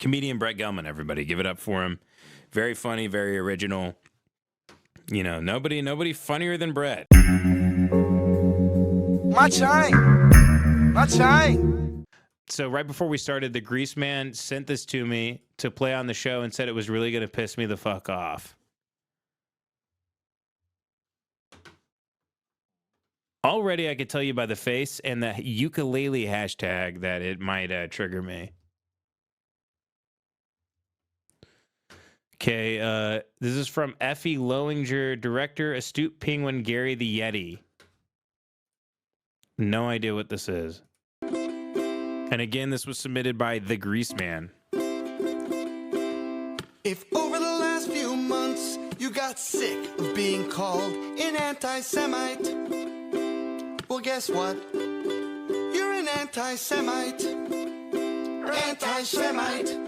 Comedian Brett Gelman, everybody. Give it up for him. Very funny, very original. You know, nobody funnier than Brett. My time. My time. So right before we started, the Grease Man sent this to me to play on the show and said it was really going to piss me the fuck off. Already, I could tell you by the face and the ukulele hashtag that it might trigger me. Okay, this is from Effie Lowinger, director, Astute Penguin, Gary the Yeti. No idea what this is. And again, this was submitted by The Grease Man. If over the last few months you got sick of being called an anti-Semite, well, guess what? You're an anti-Semite. Anti-Semite.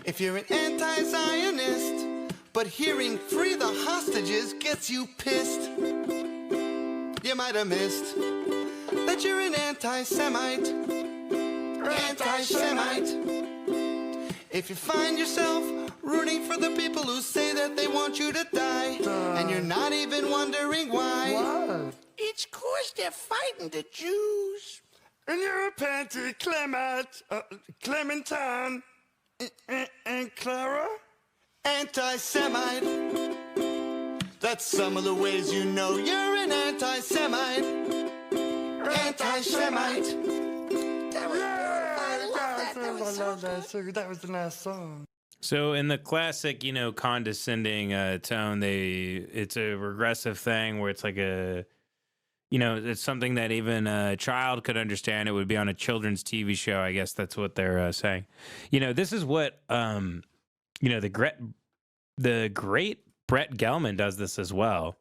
If you're an anti-Zionist, but hearing free the hostages gets you pissed, you might have missed that you're an anti-Semite. Anti-Semite. If you find yourself rooting for the people who say that they want you to die, and you're not even wondering why. What? It's 'cause they're fighting the Jews. And you're a panty Clementine, and Clara? Anti-Semite. That's some of the ways you know you're an anti-Semite. Anti-Semite. That was the last song. So in the classic, you know, condescending tone, it's a regressive thing where it's like a, you know, it's something that even a child could understand. It would be on a children's TV show. I guess that's what they're saying. You know, this is what, you know, the great Brett Gelman does this as well.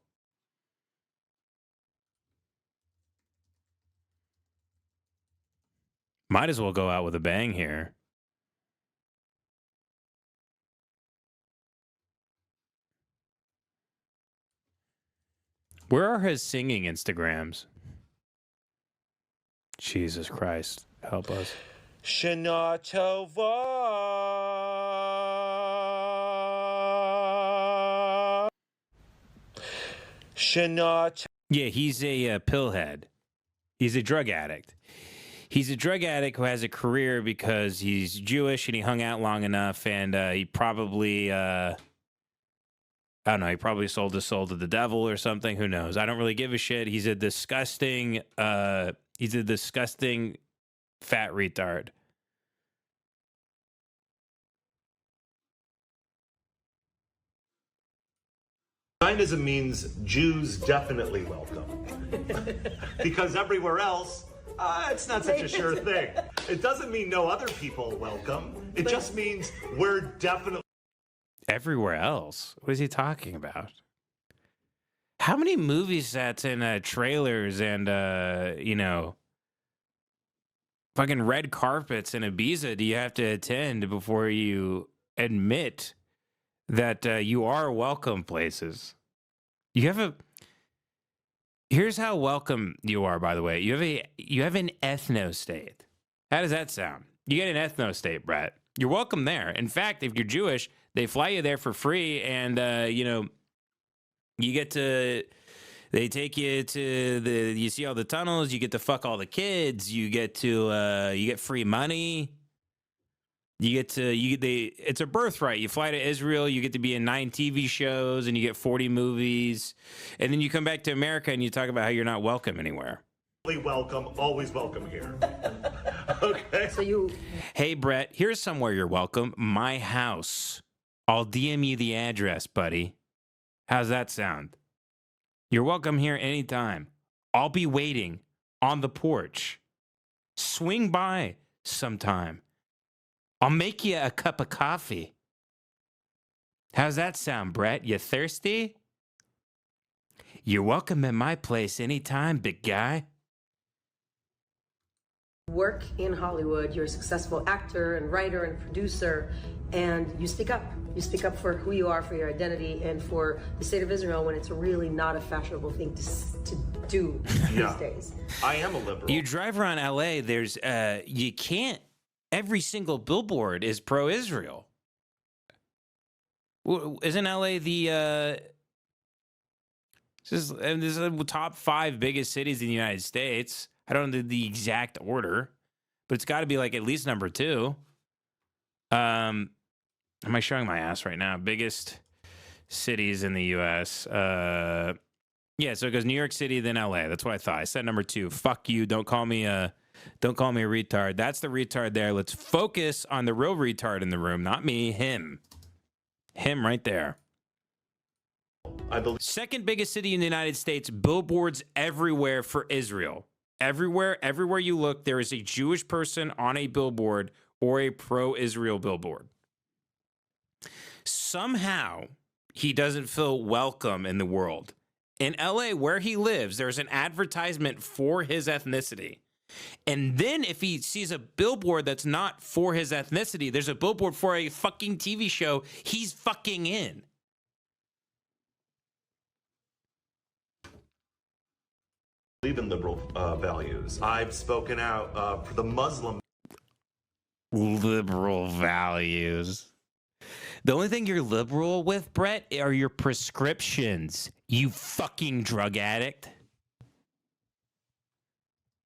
Might as well go out with a bang here. Where are his singing Instagrams? Jesus Christ, help us. Shana Tova. Yeah, he's a pillhead. He's a drug addict. He's a drug addict who has a career because he's Jewish and he hung out long enough, and he probably, I don't know, he probably sold his soul to the devil or something. Who knows? I don't really give a shit. He's a disgusting fat retard. Zionism means Jews definitely welcome. Because everywhere else, it's not such a sure thing. It doesn't mean no other people welcome. It just means we're definitely... Everywhere else? What is he talking about? How many movie sets and trailers and, you know, fucking red carpets in Ibiza do you have to attend before you admit that you are welcome places? You have a... Here's how welcome you are, by the way. You have an ethno-state. How does that sound? You get an ethno-state, Brett. You're welcome there. In fact, if you're Jewish, they fly you there for free, and you know, you get to. They take you to the. You see all the tunnels. You get to fuck all the kids. You get to. You get free money. You get to. It's a birthright. You fly to Israel. You get to be in 9 TV shows, and you get 40 movies, and then you come back to America and you talk about how you're not welcome anywhere. welcome, always welcome here. Okay? So you... Hey, Brett, here's somewhere you're welcome. My house. I'll DM you the address, buddy. How's that sound? You're welcome here anytime. I'll be waiting on the porch. Swing by sometime. I'll make you a cup of coffee. How's that sound, Brett? You thirsty? You're welcome at my place anytime, big guy. Work in Hollywood, you're a successful actor and writer and producer, and you speak up. You speak up for who you are, for your identity, and for the state of Israel when it's really not a fashionable thing to do these days. I am a liberal. You drive around LA, there's you can't every single billboard is pro-Israel. Isn't LA this is the top 5 biggest cities in the United States? I don't know the exact order, but it's got to be like at least number 2. Am I showing my ass right now? Biggest cities in the U.S. Yeah, so it goes New York City, then LA. That's what I thought. I said number 2. Fuck you. Don't call me a retard. That's the retard there. Let's focus on the real retard in the room, not me, him. Him right there. I believe Second biggest city in the United States, billboards everywhere for Israel. Everywhere you look, there is a Jewish person on a billboard or a pro-Israel billboard. Somehow, he doesn't feel welcome in the world. In LA, where he lives, there's an advertisement for his ethnicity. And then if he sees a billboard that's not for his ethnicity, there's a billboard for a fucking TV show he's fucking in. in liberal values. I've spoken out for the Muslim Liberal values. The only thing you're liberal with, Brett, are your prescriptions. You fucking drug addict.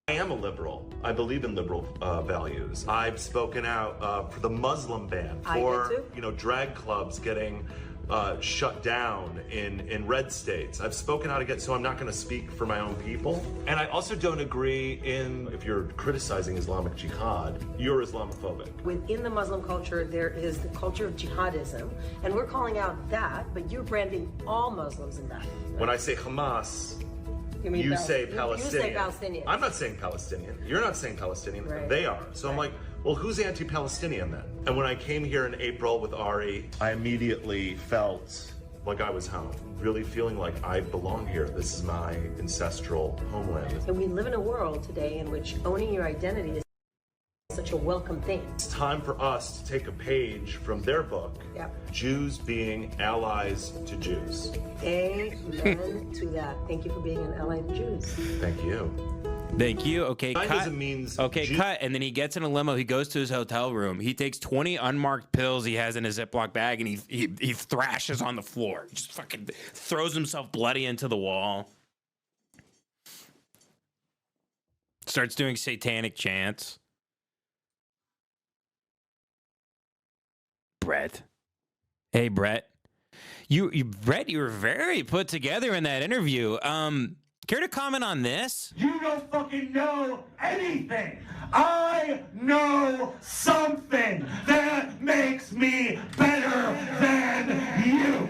I am a liberal. I believe in liberal values. I've spoken out for the Muslim ban, for drag clubs getting shut down in red states. I've spoken out against, so I'm not going to speak for my own people. And I also don't agree if you're criticizing Islamic jihad, you're Islamophobic. Within the Muslim culture, there is the culture of jihadism, and we're calling out that, but you're branding all Muslims in that. When I say Hamas, you say Palestinian. You say Palestinian. I'm not saying Palestinian. You're not saying Palestinian. Right. They are. So I'm like, well, who's anti-Palestinian then? And when I came here in April with Ari, I immediately felt like I was home. Really feeling like I belong here. This is my ancestral homeland. And we live in a world today in which owning your identity is such a welcome thing. It's time for us to take a page from their book, Jews being allies to Jews. Amen to that. Thank you for being an ally to Jews. Thank you. Thank you. Okay, Zionism cut. Cut. And then he gets in a limo. He goes to his hotel room. He takes 20 unmarked pills he has in his Ziploc bag, and he thrashes on the floor. Just fucking throws himself bloody into the wall. Starts doing satanic chants. Brett. Hey, Brett. Brett, you were very put together in that interview. Care to comment on this? You don't fucking know anything. I know something that makes me better than you.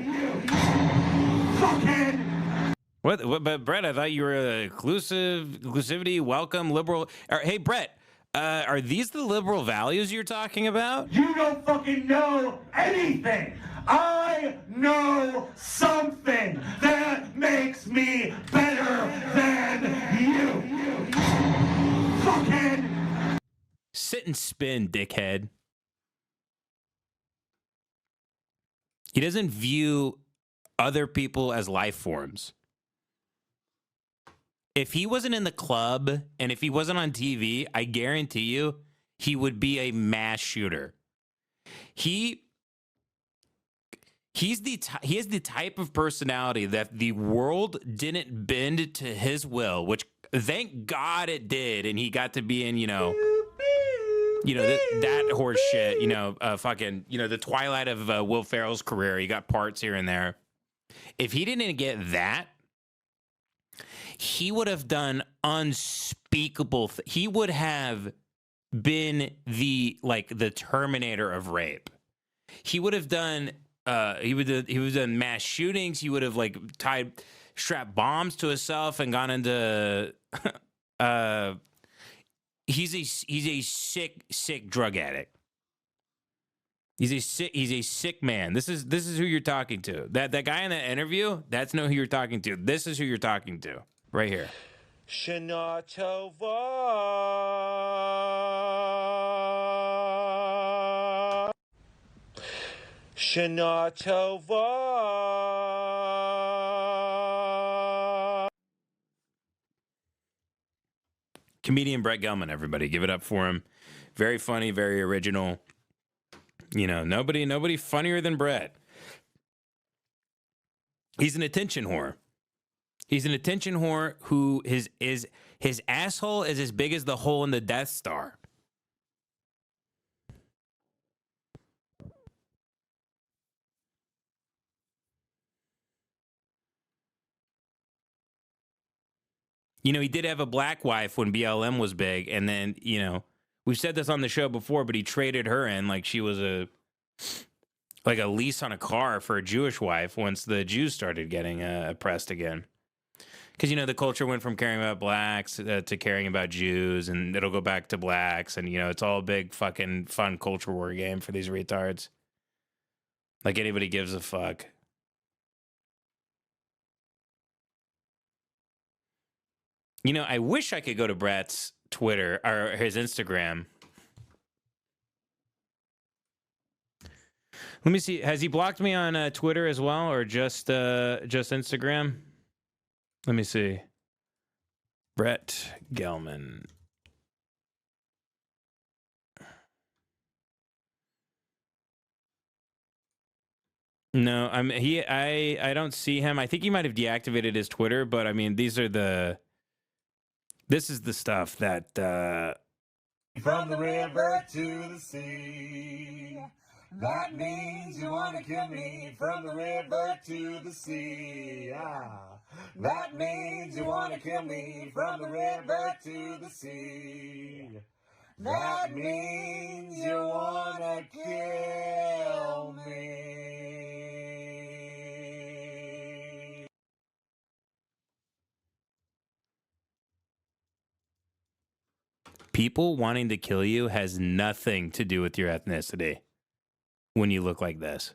Fucking. What? But Brett, I thought you were inclusivity, welcome, liberal. Hey, Brett, are these the liberal values you're talking about? You don't fucking know anything. I know something that makes me better than you. Fucking. Sit and spin, dickhead. He doesn't view other people as life forms. If he wasn't in the club and if he wasn't on TV, I guarantee you he would be a mass shooter. He has the type of personality that the world didn't bend to his will, which thank God it did, and he got to be in, that horse shit, fucking, the twilight of Will Ferrell's career. He got parts here and there. If he didn't get that, he would have done unspeakable. He would have been the Terminator of rape. He would have done. He would have done mass shootings. He would have strapped bombs to himself and gone into. He's a sick drug addict. He's a sick man. This is who you're talking to. That guy in that interview. That's not who you're talking to. This is who you're talking to right here. Shana Tova. Shana Tova. Comedian Brett Gelman, everybody. Give it up for him. Very funny, very original. You know, nobody funnier than Brett. He's an attention whore. He's an attention whore who his asshole is as big as the hole in the Death Star. You know, he did have a black wife when BLM was big, and then, you know, we've said this on the show before, but he traded her in like she was a lease on a car for a Jewish wife once the Jews started getting oppressed again. Because, you know, the culture went from caring about blacks to caring about Jews, and it'll go back to blacks, and, you know, it's all a big fucking fun culture war game for these retards. Like anybody gives a fuck. You know, I wish I could go to Brett's Twitter or his Instagram. Let me see. Has he blocked me on Twitter as well, or just Instagram? Let me see. Brett Gelman. No, I don't see him. I think he might have deactivated his Twitter, but I mean, this is the stuff that From the river to the sea. That means you want to kill me. From the river to the sea. Ah. That means you want to kill me. From the river to the sea. That means you want to kill me. people wanting to kill you has nothing to do with your ethnicity when you look like this.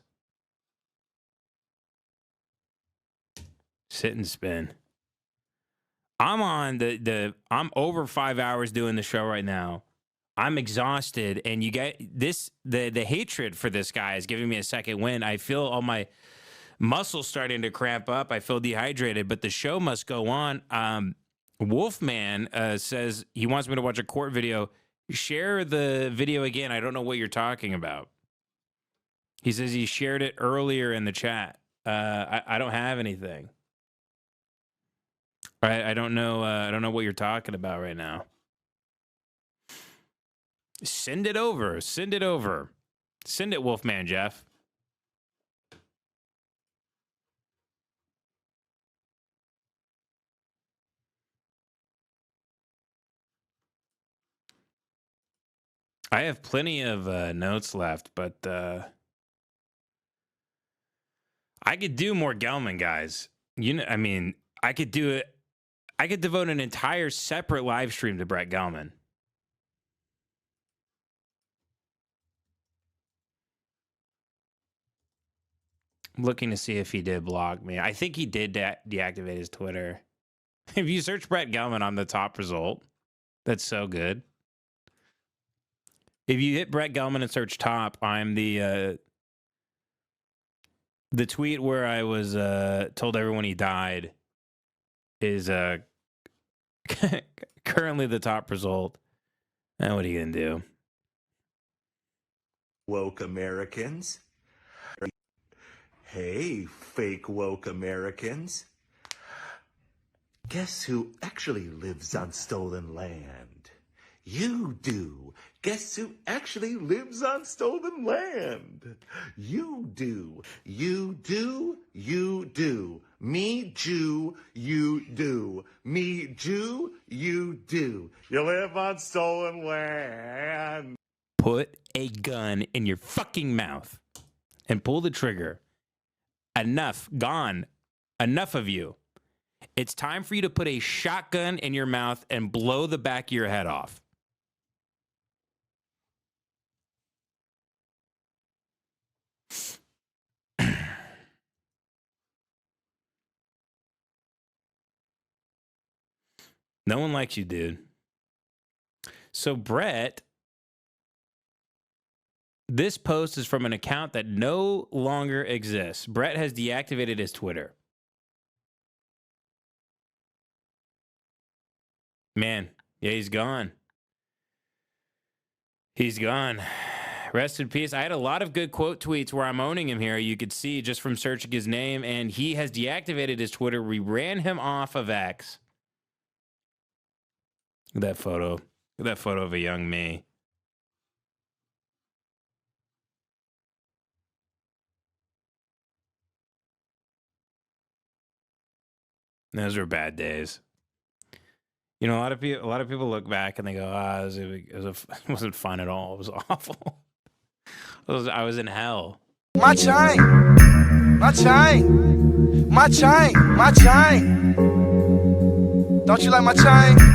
Sit and spin. I'm on I'm over 5 hours doing the show right now. I'm exhausted, and you get this, the hatred for this guy is giving me a second wind. I feel all my muscles starting to cramp up. I feel dehydrated, but the show must go on. Wolfman says he wants me to watch a court video. Share the video again. I don't know what you're talking about. He says he shared it earlier in the chat. I don't have anything. I don't know. I don't know what you're talking about right now. Send it over. Send it over. Send it, Wolfman Jeff. I have plenty of notes left, but I could do more Gelman, guys. You know, I mean, I could do it. I could devote an entire separate live stream to Brett Gelman. I'm looking to see if he did block me. I think he did deactivate his Twitter. If you search Brett Gelman on the top result, that's so good. If you hit Brett Gelman and search top, I'm the tweet where I was told everyone he died is currently the top result. Now what are you gonna do? Woke Americans. Hey, fake woke Americans. Guess who actually lives on stolen land? You do. Guess who actually lives on stolen land? You do. You do. You do. Me, Jew, you do. Me, Jew, you do. You live on stolen land. Put a gun in your fucking mouth and pull the trigger. Enough. Gone. Enough of you. It's time for you to put a shotgun in your mouth and blow the back of your head off. No one likes you, dude. So, Brett, this post is from an account that no longer exists. Brett has deactivated his Twitter. Man, yeah, he's gone. He's gone. Rest in peace. I had a lot of good quote tweets where I'm owning him here. You could see just from searching his name, and he has deactivated his Twitter. We ran him off of X. Look at that photo. Look at that photo of a young me. Those were bad days. You know, a lot of people look back and they go, it wasn't fun at all. It was awful. I was in hell. My chain, my chain, my chain, my chain. Don't you like my chain?